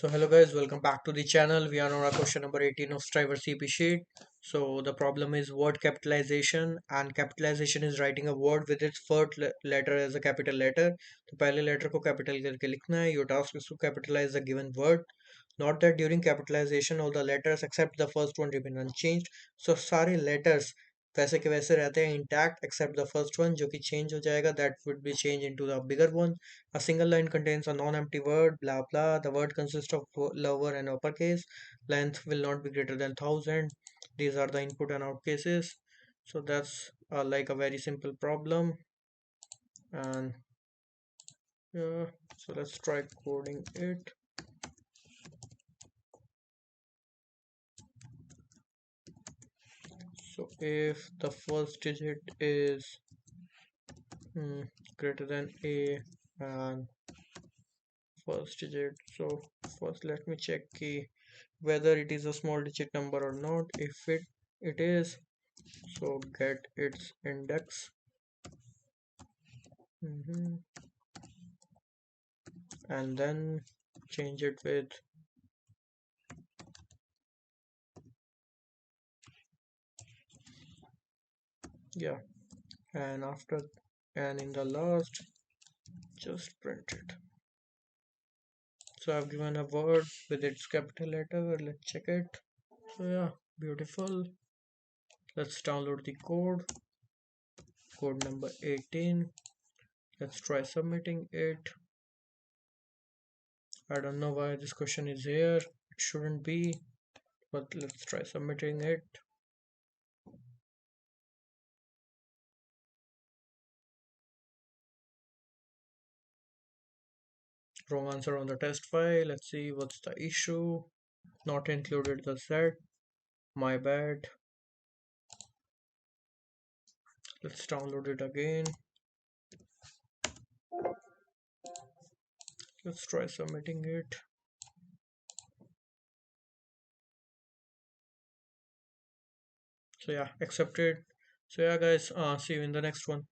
So hello guys, welcome back to the channel. We are on our question number 18 of Striver CP sheet. So the problem is word capitalization, and capitalization is writing a word with its first letter as a capital letter. तो पहले letter को capital करके लिखना है. Your task is to capitalize the given word. Note that during capitalization all the letters except the first one remain unchanged. So सारे letters वैसे के वैसे रहते हैं intact except the first one जो कि change हो जाएगा, that would be changed into the bigger one. A single line contains a non-empty word, blah blah. The word consists of lower and uppercase. Length will not be greater than 1000. These are the input and out cases. So that's like a very simple problem. And yeah, so let's try coding it. So if the first digit is greater than a and first digit, so first let me check key whether it is a small digit number or not. If it is, so get its index. Mhm. And then change it with yeah, and after and in the last just print it. So I've given a word with its capital letter. Let's check it. So yeah, beautiful. Let's download the code number 18. Let's try submitting it. I don't know why this question is here, it shouldn't be, but let's try submitting it. Wrong answer on the test file. Let's see what's the issue. Not included the Z. My bad. Let's download it again. Let's try submitting it. So yeah, accepted. So yeah guys, see you in the next one.